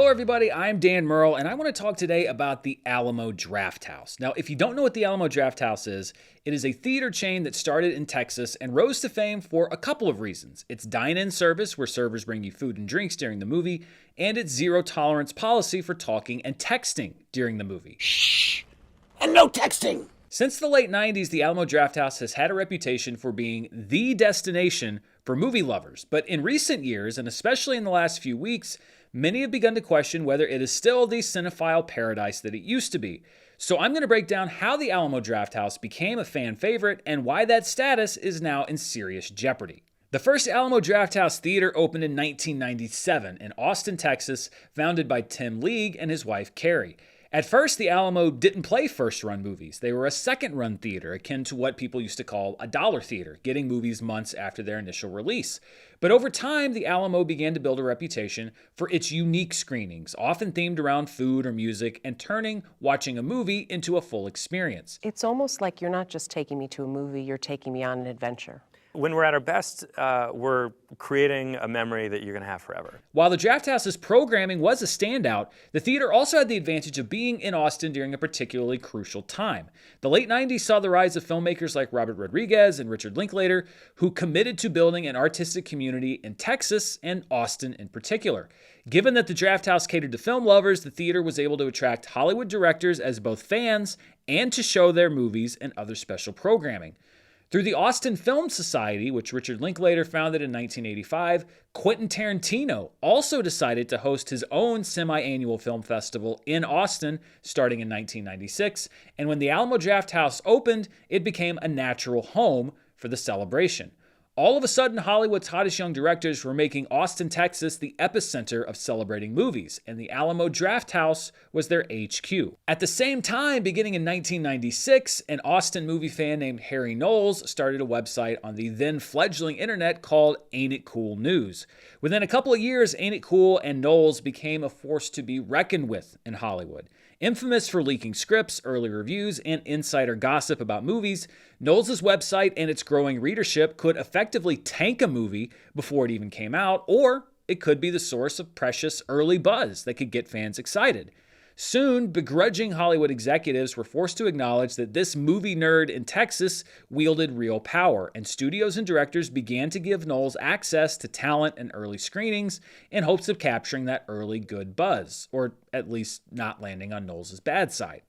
Hello everybody, I'm Dan Murrell, and I want to talk today about the Alamo Drafthouse. Now, if you don't know what the Alamo Drafthouse is, it is a theater chain that started in Texas and rose to fame for a couple of reasons. Its dine-in service, where servers bring you food and drinks during the movie, and its zero-tolerance policy for talking and texting during the movie. Shh! And no texting! Since the late 90s, the Alamo Drafthouse has had a reputation for being the destination for movie lovers. But in recent years, and especially in the last few weeks, many have begun to question whether it is still the cinephile paradise that it used to be. So I'm going to break down how the Alamo Drafthouse became a fan favorite and why that status is now in serious jeopardy. The first Alamo Drafthouse theater opened in 1997 in Austin, Texas, founded by Tim League and his wife Carrie. At first, the Alamo didn't play first-run movies. They were a second-run theater, akin to what people used to call a dollar theater, getting movies months after their initial release. But over time, the Alamo began to build a reputation for its unique screenings, often themed around food or music, and turning watching a movie into a full experience. It's almost like you're not just taking me to a movie, you're taking me on an adventure. When we're at our best, we're creating a memory that you're going to have forever. While the Drafthouse's programming was a standout, the theater also had the advantage of being in Austin during a particularly crucial time. The late 90s saw the rise of filmmakers like Robert Rodriguez and Richard Linklater, who committed to building an artistic community in Texas and Austin in particular. Given that the Drafthouse catered to film lovers, the theater was able to attract Hollywood directors as both fans and to show their movies and other special programming. Through the Austin Film Society, which Richard Linklater founded in 1985, Quentin Tarantino also decided to host his own semi-annual film festival in Austin starting in 1996, and when the Alamo Drafthouse opened, it became a natural home for the celebration. All of a sudden, Hollywood's hottest young directors were making Austin, Texas the epicenter of celebrating movies, and the Alamo Drafthouse was their HQ. At the same time, beginning in 1996, an Austin movie fan named Harry Knowles started a website on the then fledgling internet called Ain't It Cool News. Within a couple of years, Ain't It Cool and Knowles became a force to be reckoned with in Hollywood. Infamous for leaking scripts, early reviews, and insider gossip about movies, Knowles' website and its growing readership could effectively tank a movie before it even came out, or it could be the source of precious early buzz that could get fans excited. Soon, begrudging Hollywood executives were forced to acknowledge that this movie nerd in Texas wielded real power, and studios and directors began to give Knowles access to talent and early screenings in hopes of capturing that early good buzz, or at least not landing on Knowles' bad side.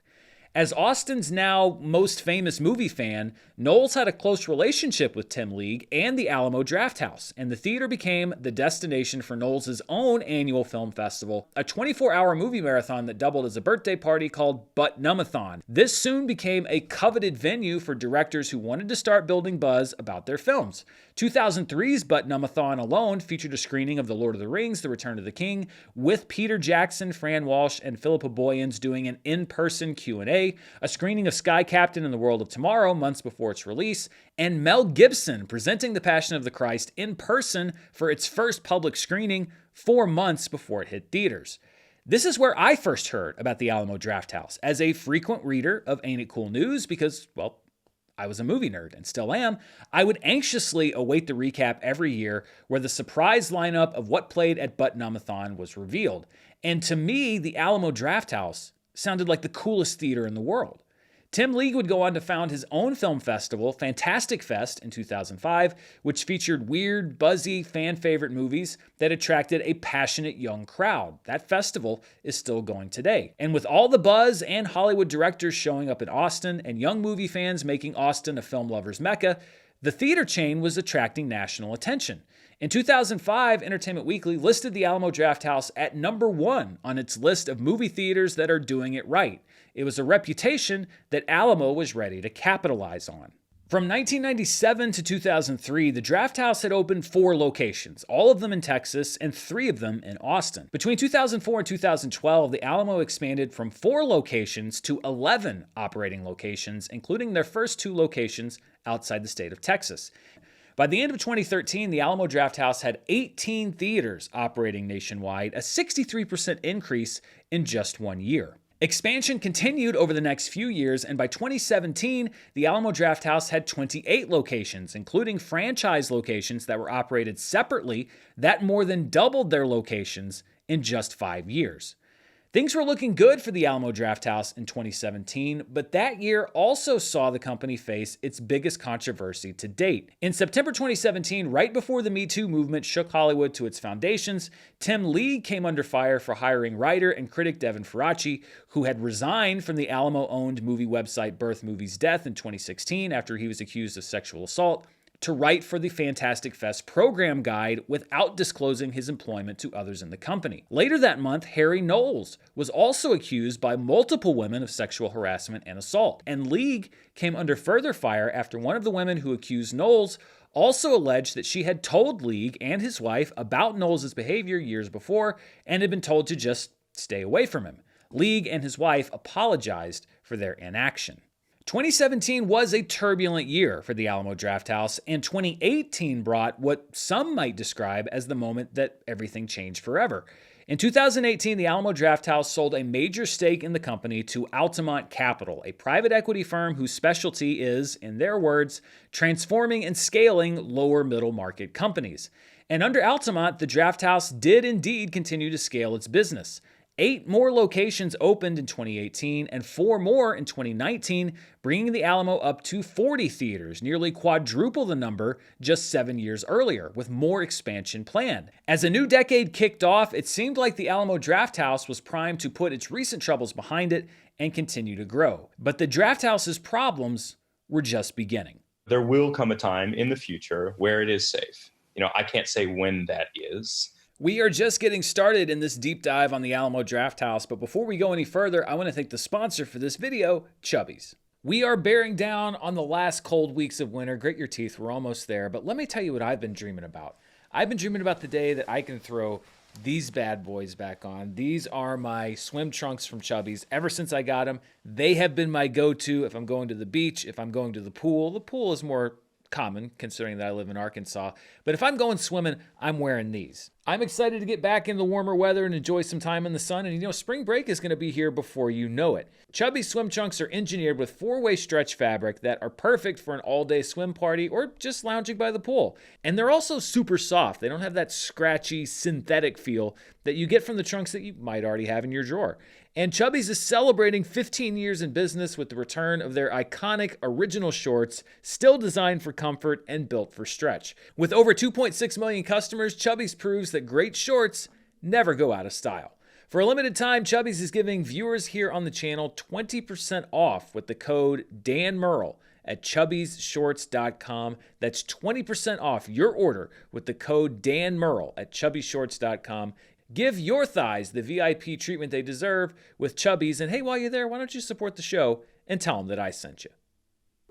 As Austin's now most famous movie fan, Knowles had a close relationship with Tim League and the Alamo Drafthouse, and the theater became the destination for Knowles' own annual film festival, a 24-hour movie marathon that doubled as a birthday party called Butt-Numb-a-thon. This soon became a coveted venue for directors who wanted to start building buzz about their films. 2003's Butt-Numb-a-thon alone featured a screening of The Lord of the Rings, The Return of the King, with Peter Jackson, Fran Walsh, and Philippa Boyens doing an in-person Q&A, a screening of Sky Captain and the World of Tomorrow months before its release, and Mel Gibson presenting The Passion of the Christ in person for its first public screening 4 months before it hit theaters. This is where I first heard about the Alamo Drafthouse as a frequent reader of Ain't It Cool News because, well, I was a movie nerd and still am. I would anxiously await the recap every year where the surprise lineup of what played at Butt-Numb-a-thon was revealed. And to me, the Alamo Drafthouse sounded like the coolest theater in the world. Tim League would go on to found his own film festival, Fantastic Fest, in 2005, which featured weird, buzzy, fan-favorite movies that attracted a passionate young crowd. That festival is still going today. And with all the buzz and Hollywood directors showing up in Austin and young movie fans making Austin a film lover's mecca, the theater chain was attracting national attention. In 2005, Entertainment Weekly listed the Alamo Drafthouse at number 1 on its list of movie theaters that are doing it right. It was a reputation that Alamo was ready to capitalize on. From 1997 to 2003, the Drafthouse had opened 4 locations, all of them in Texas and 3 of them in Austin. Between 2004 and 2012, the Alamo expanded from 4 locations to 11 operating locations, including their first 2 locations outside the state of Texas. By the end of 2013, the Alamo Drafthouse had 18 theaters operating nationwide, a 63% increase in just 1 year. Expansion continued over the next few years, and by 2017, the Alamo Drafthouse had 28 locations, including franchise locations that were operated separately that more than doubled their locations in just 5 years. Things were looking good for the Alamo Drafthouse in 2017, but that year also saw the company face its biggest controversy to date. In September 2017, right before the Me Too movement shook Hollywood to its foundations, Tim League came under fire for hiring writer and critic Devin Faraci, who had resigned from the Alamo-owned movie website Birth Movies Death in 2016 after he was accused of sexual assault, to write for the Fantastic Fest program guide without disclosing his employment to others in the company. Later that month, Harry Knowles was also accused by multiple women of sexual harassment and assault. And League came under further fire after one of the women who accused Knowles also alleged that she had told League and his wife about Knowles' behavior years before and had been told to just stay away from him. League and his wife apologized for their inaction. 2017 was a turbulent year for the Alamo Drafthouse, and 2018 brought what some might describe as the moment that everything changed forever. In 2018, the Alamo Drafthouse sold a major stake in the company to Altamont Capital, a private equity firm whose specialty is, in their words, transforming and scaling lower middle market companies. And under Altamont, the Drafthouse did indeed continue to scale its business. 8 more locations opened in 2018 and 4 more in 2019, bringing the Alamo up to 40 theaters, nearly quadruple the number just 7 years earlier, with more expansion planned. As a new decade kicked off, it seemed like the Alamo Drafthouse was primed to put its recent troubles behind it and continue to grow. But the Drafthouse's problems were just beginning. There will come a time in the future where it is safe. I can't say when that is. We are just getting started in this deep dive on the Alamo Drafthouse, but before we go any further, I want to thank the sponsor for this video, Chubbies. We are bearing down on the last cold weeks of winter. Grit your teeth, we're almost there, but let me tell you what I've been dreaming about. I've been dreaming about the day that I can throw these bad boys back on. These are my swim trunks from Chubbies. Ever since I got them, they have been my go-to if I'm going to the beach, if I'm going to the pool. The pool is more common considering that I live in Arkansas, but if I'm going swimming, I'm wearing these. I'm excited to get back in the warmer weather and enjoy some time in the sun, and spring break is going to be here before you know it. Chubby swim trunks are engineered with 4-way stretch fabric that are perfect for an all-day swim party or just lounging by the pool. And they're also super soft. They don't have that scratchy synthetic feel that you get from the trunks that you might already have in your drawer. And Chubbies is celebrating 15 years in business with the return of their iconic original shorts, still designed for comfort and built for stretch. With over 2.6 million customers, Chubbies proves that great shorts never go out of style. For a limited time, Chubbies is giving viewers here on the channel 20% off with the code DanMurrell at chubbiesshorts.com. That's 20% off your order with the code DanMurrell at chubbiesshorts.com. Give your thighs the VIP treatment they deserve with Chubbies, and hey, while you're there, why don't you support the show and tell them that I sent you.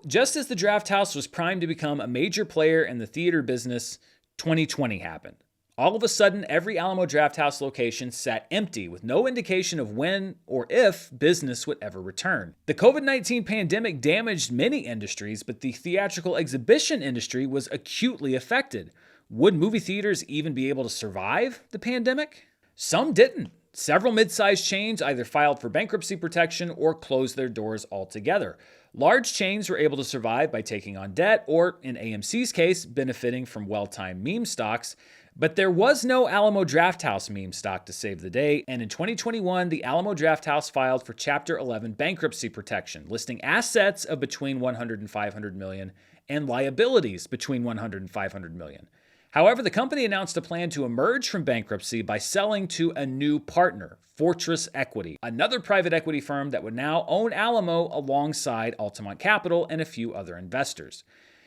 Just as the Drafthouse was primed to become a major player in the theater business, 2020 happened. All of a sudden, every Alamo Drafthouse location sat empty with no indication of when or if business would ever return. The COVID-19 pandemic damaged many industries, but the theatrical exhibition industry was acutely affected. Would movie theaters even be able to survive the pandemic? Some didn't. Several mid-sized chains either filed for bankruptcy protection or closed their doors altogether. Large chains were able to survive by taking on debt or, in AMC's case, benefiting from well-timed meme stocks. But there was no Alamo Drafthouse meme stock to save the day, and in 2021, the Alamo Drafthouse filed for Chapter 11 bankruptcy protection, listing assets of between $100 and $500 million and liabilities between $100 and $500 million. However, the company announced a plan to emerge from bankruptcy by selling to a new partner, Fortress Equity, another private equity firm that would now own Alamo alongside Altamont Capital and a few other investors.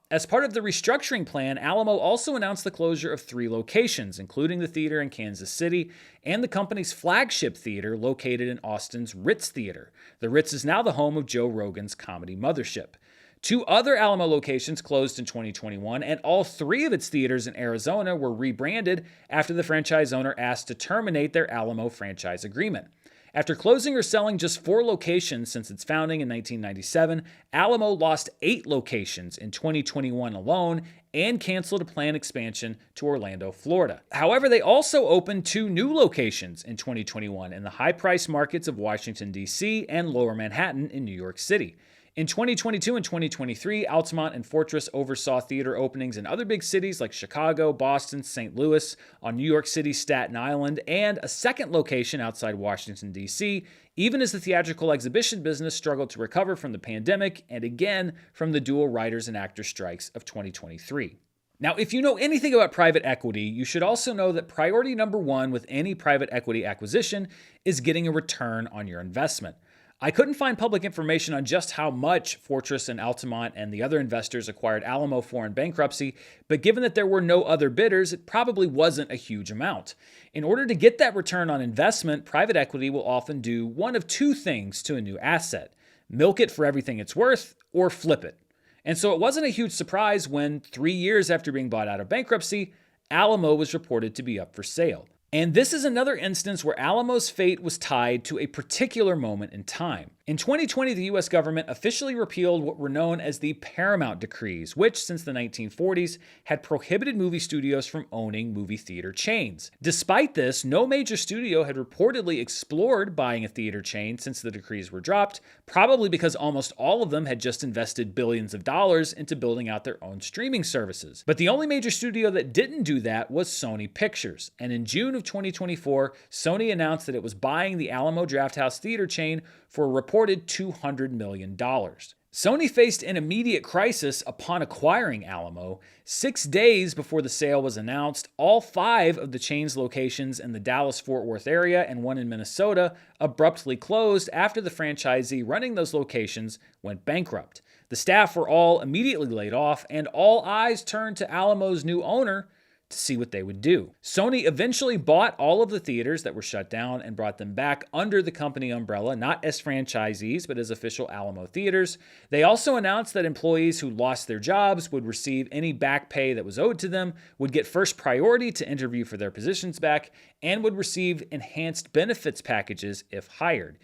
As part of the restructuring plan, Alamo also announced the closure of 3 locations, including the theater in Kansas City and the company's flagship theater located in Austin's Ritz Theater. The Ritz is now the home of Joe Rogan's comedy mothership. 2 other Alamo locations closed in 2021, and all 3 of its theaters in Arizona were rebranded after the franchise owner asked to terminate their Alamo franchise agreement. After closing or selling just 4 locations since its founding in 1997, Alamo lost 8 locations in 2021 alone and canceled a planned expansion to Orlando, Florida. However, they also opened 2 new locations in 2021 in the high-priced markets of Washington, D.C. and Lower Manhattan in New York City. In 2022 and 2023, Altamont and Fortress oversaw theater openings in other big cities like Chicago, Boston, St. Louis, on New York City's Staten Island, and a second location outside Washington, D.C., even as the theatrical exhibition business struggled to recover from the pandemic and again from the dual writers and actors strikes of 2023. Now, if you know anything about private equity, you should also know that priority number one with any private equity acquisition is getting a return on your investment. I couldn't find public information on just how much Fortress and Altamont and the other investors acquired Alamo for in bankruptcy, but given that there were no other bidders, it probably wasn't a huge amount. In order to get that return on investment, private equity will often do one of two things to a new asset: milk it for everything it's worth or flip it. And so it wasn't a huge surprise when, 3 years after being bought out of bankruptcy, Alamo was reported to be up for sale. And this is another instance where Alamo's fate was tied to a particular moment in time. In 2020, the US government officially repealed what were known as the Paramount Decrees, which, since the 1940s, had prohibited movie studios from owning movie theater chains. Despite this, no major studio had reportedly explored buying a theater chain since the decrees were dropped, probably because almost all of them had just invested billions of dollars into building out their own streaming services. But the only major studio that didn't do that was Sony Pictures, and in June of 2024, Sony announced that it was buying the Alamo Drafthouse theater chain for a reported $200 million. Sony faced an immediate crisis upon acquiring Alamo. 6 days before the sale was announced, all 5 of the chain's locations in the Dallas-Fort Worth area and one in Minnesota abruptly closed after the franchisee running those locations went bankrupt. The staff were all immediately laid off, and all eyes turned to Alamo's new owner to see what they would do. Sony eventually bought all of the theaters that were shut down and brought them back under the company umbrella, not as franchisees, but as official Alamo theaters. They also announced that employees who lost their jobs would receive any back pay that was owed to them, would get first priority to interview for their positions back, and would receive enhanced benefits packages if hired.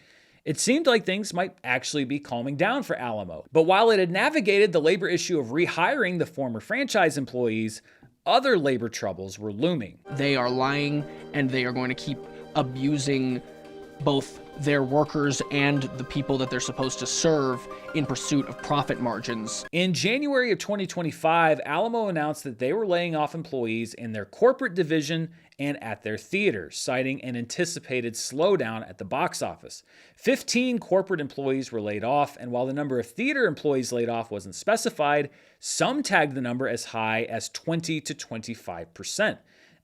It seemed like things might actually be calming down for Alamo. But while it had navigated the labor issue of rehiring the former franchise employees, other labor troubles were looming. They are lying, and they are going to keep abusing both their workers and the people that they're supposed to serve in pursuit of profit margins. In January of 2025, Alamo announced that they were laying off employees in their corporate division and at their theaters, citing an anticipated slowdown at the box office. 15 corporate employees were laid off, and while the number of theater employees laid off wasn't specified, some tagged the number as high as 20 to 25%.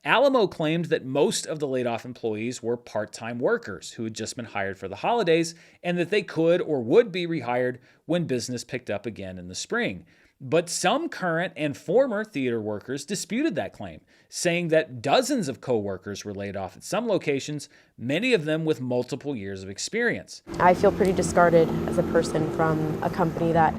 Alamo claimed that most of the laid-off employees were part-time workers who had just been hired for the holidays and that they could or would be rehired when business picked up again in the spring. But some current and former theater workers disputed that claim, saying that dozens of co-workers were laid off at some locations, many of them with multiple years of experience. I feel pretty discarded as a person from a company that,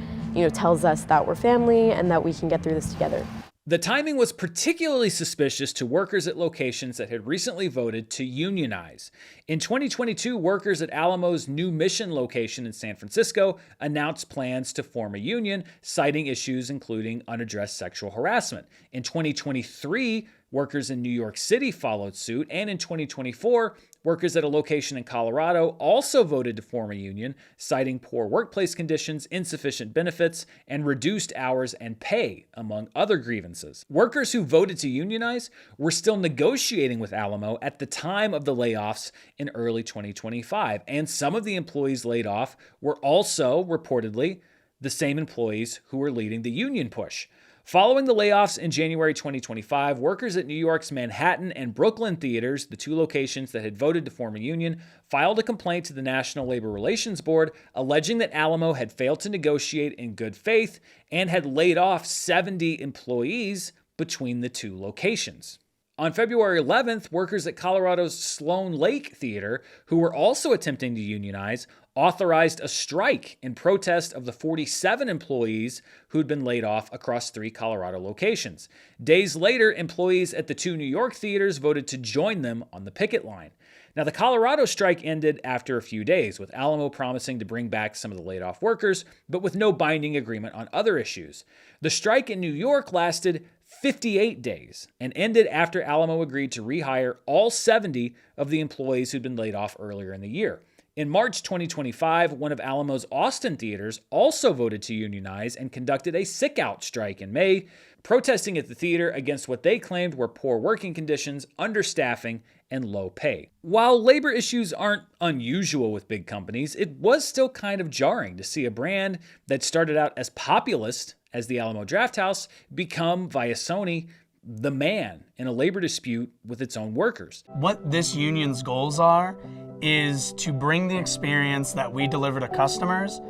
tells us that we're family and that we can get through this together. The timing was particularly suspicious to workers at locations that had recently voted to unionize. In 2022, workers at Alamo's New Mission location in San Francisco announced plans to form a union, citing issues including unaddressed sexual harassment. In 2023, workers in New York City followed suit, and in 2024, workers at a location in Colorado also voted to form a union, citing poor workplace conditions, insufficient benefits, and reduced hours and pay, among other grievances. Workers who voted to unionize were still negotiating with Alamo at the time of the layoffs in early 2025, and some of the employees laid off were also, reportedly, the same employees who were leading the union push. Following the layoffs in January 2025, workers at New York's Manhattan and Brooklyn theaters, the two locations that had voted to form a union, filed a complaint to the National Labor Relations Board alleging that Alamo had failed to negotiate in good faith and had laid off 70 employees between the two locations. On February 11th, workers at Colorado's Sloan Lake Theater, who were also attempting to unionize, authorized a strike in protest of the 47 employees who'd been laid off across 3 Colorado locations. Days later, employees at the 2 New York theaters voted to join them on the picket line. Now, the Colorado strike ended after a few days, with Alamo promising to bring back some of the laid-off workers, but with no binding agreement on other issues. The strike in New York lasted 58 days and ended after Alamo agreed to rehire all 70 of the employees who'd been laid off earlier in the year. In March 2025, one of Alamo's Austin theaters also voted to unionize and conducted a sick-out strike in May, protesting at the theater against what they claimed were poor working conditions, understaffing, and low pay. While labor issues aren't unusual with big companies, it was still kind of jarring to see a brand that started out as populist as the Alamo Drafthouse become, via Sony, the man in a labor dispute with its own workers. What this union's goals are is to bring the experience that we deliver to customers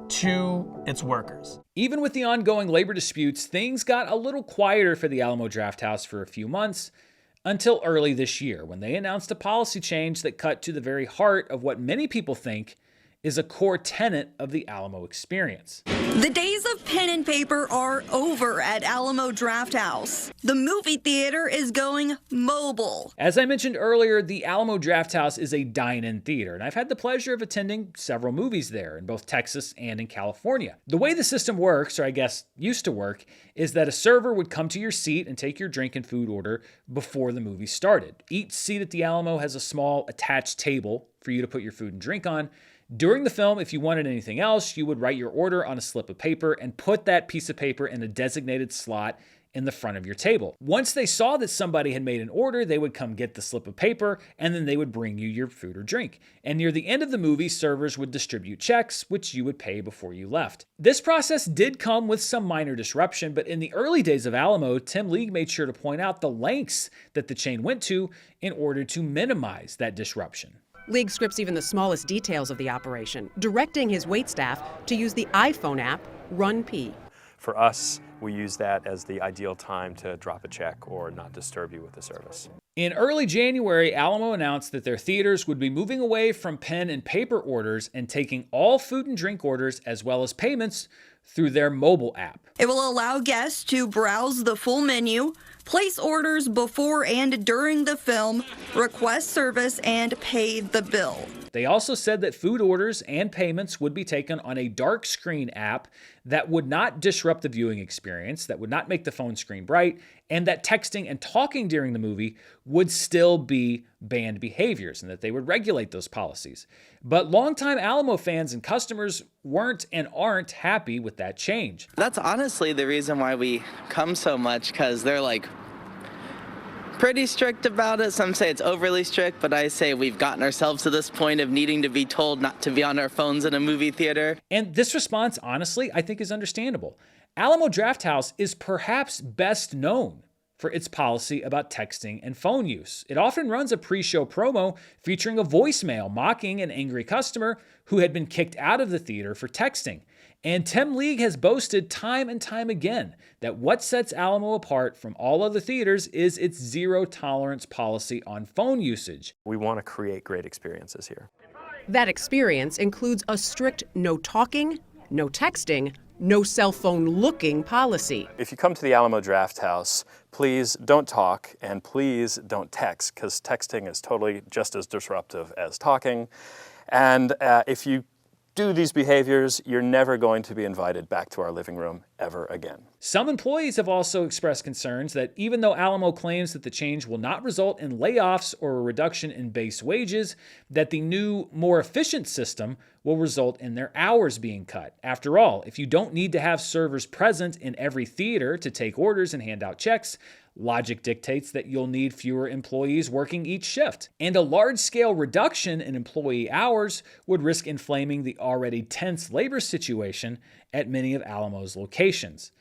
to its workers. Even with the ongoing labor disputes, things got a little quieter for the Alamo Drafthouse for a few months, until early this year, when they announced a policy change that cut to the very heart of what many people think is a core tenet of the Alamo experience. The days of pen and paper are over at Alamo Drafthouse. The movie theater is going mobile. As I mentioned earlier, the Alamo Drafthouse is a dine-in theater, and I've had the pleasure of attending several movies there in both Texas and in California. The way the system works, or I guess used to work, is that a server would come to your seat and take your drink and food order before the movie started. Each seat at the Alamo has a small attached table for you to put your food and drink on. During the film, if you wanted anything else, you would write your order on a slip of paper and put that piece of paper in a designated slot in the front of your table. Once they saw that somebody had made an order, they would come get the slip of paper, and then they would bring you your food or drink. And near the end of the movie, servers would distribute checks, which you would pay before you left. This process did come with some minor disruption, but in the early days of Alamo, Tim League made sure to point out the lengths that the chain went to in order to minimize that disruption. League scripts even the smallest details of the operation, directing his waitstaff to use the iPhone app Run P. For us, we use that as the ideal time to drop a check or not disturb you with the service. In early January, Alamo announced that their theaters would be moving away from pen and paper orders and taking all food and drink orders as well as payments through their mobile app. It will allow guests to browse the full menu, place orders before and during the film, request service, and pay the bill. They also said that food orders and payments would be taken on a dark screen app that would not disrupt the viewing experience, that would not make the phone screen bright, and that texting and talking during the movie would still be banned behaviors and that they would regulate those policies. But longtime Alamo fans and customers weren't and aren't happy with that change. That's honestly the reason why we come so much, because they're like pretty strict about it. Some say it's overly strict, but I say we've gotten ourselves to this point of needing to be told not to be on our phones in a movie theater. And this response, honestly, I think is understandable. Alamo Drafthouse is perhaps best known for its policy about texting and phone use. It often runs a pre-show promo featuring a voicemail mocking an angry customer who had been kicked out of the theater for texting. And Tim League has boasted time and time again that what sets Alamo apart from all other theaters is its zero-tolerance policy on phone usage. We want to create great experiences here. That experience includes a strict no talking, no texting, no cell phone looking policy. If you come to the Alamo Drafthouse, please don't talk and please don't text, because texting is totally just as disruptive as talking. And if you do these behaviors, you're never going to be invited back to our living room ever again. Some employees have also expressed concerns that even though Alamo claims that the change will not result in layoffs or a reduction in base wages, that the new, more efficient system will result in their hours being cut. After all, if you don't need to have servers present in every theater to take orders and hand out checks, logic dictates that you'll need fewer employees working each shift. And a large-scale reduction in employee hours would risk inflaming the already tense labor situation at many of Alamo's locations.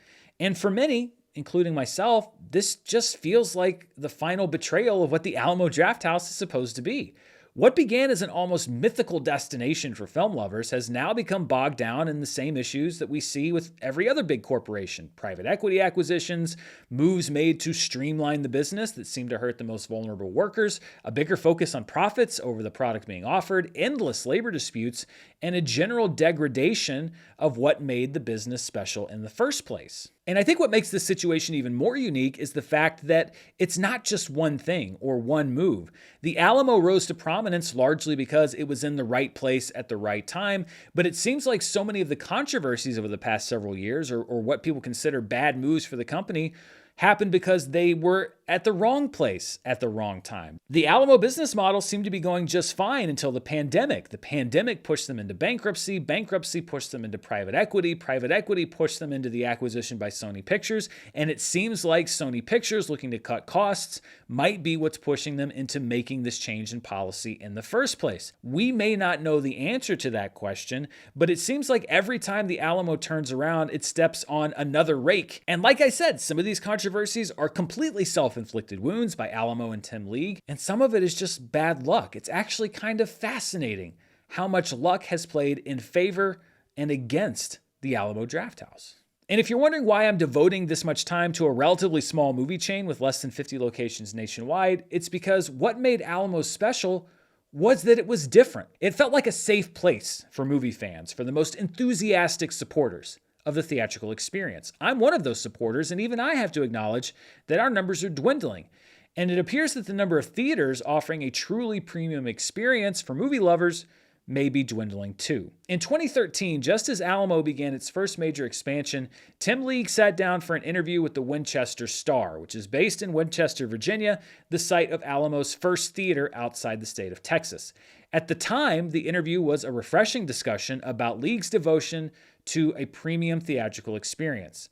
And for many, including myself, this just feels like the final betrayal of what the Alamo Drafthouse is supposed to be. What began as an almost mythical destination for film lovers has now become bogged down in the same issues that we see with every other big corporation. Private equity acquisitions, moves made to streamline the business that seem to hurt the most vulnerable workers, a bigger focus on profits over the product being offered, endless labor disputes, and a general degradation of what made the business special in the first place. And I think what makes this situation even more unique is the fact that it's not just one thing or one move. The Alamo rose to prominence largely because it was in the right place at the right time, but it seems like so many of the controversies over the past several years, or what people consider bad moves for the company, happened because they were at the wrong place at the wrong time. The Alamo business model seemed to be going just fine until the pandemic. The pandemic pushed them into bankruptcy. Bankruptcy pushed them into private equity. Private equity pushed them into the acquisition by Sony Pictures. And it seems like Sony Pictures, looking to cut costs, might be what's pushing them into making this change in policy in the first place. We may not know the answer to that question, but it seems like every time the Alamo turns around, it steps on another rake. And like I said, some of these controversies are completely self-inflicted wounds by Alamo and Tim League, and some of it is just bad luck. It's actually kind of fascinating how much luck has played in favor and against the Alamo Drafthouse. And if you're wondering why I'm devoting this much time to a relatively small movie chain with less than 50 locations nationwide, it's because what made Alamo special was that it was different. It felt like a safe place for movie fans, for the most enthusiastic supporters of the theatrical experience. I'm one of those supporters, and even I have to acknowledge that our numbers are dwindling. And it appears that the number of theaters offering a truly premium experience for movie lovers may be dwindling too. In 2013, just as Alamo began its first major expansion, Tim League sat down for an interview with the Winchester Star, which is based in Winchester, Virginia, the site of Alamo's first theater outside the state of Texas. At the time, the interview was a refreshing discussion about League's devotion to a premium theatrical experience.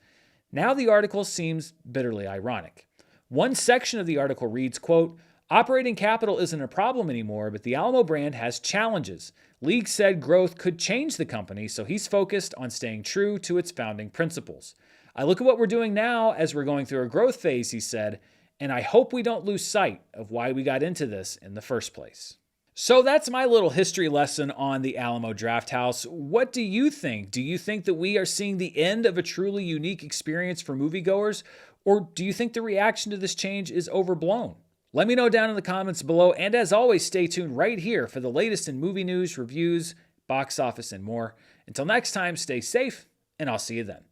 Now the article seems bitterly ironic. One section of the article reads, quote, "Operating capital isn't a problem anymore, but the Alamo brand has challenges. League said growth could change the company, so he's focused on staying true to its founding principles. I look at what we're doing now as we're going through a growth phase," he said, "and I hope we don't lose sight of why we got into this in the first place." So that's my little history lesson on the Alamo Drafthouse. What do you think? Do you think that we are seeing the end of a truly unique experience for moviegoers? Or do you think the reaction to this change is overblown? Let me know down in the comments below. And as always, stay tuned right here for the latest in movie news, reviews, box office, and more. Until next time, stay safe, and I'll see you then.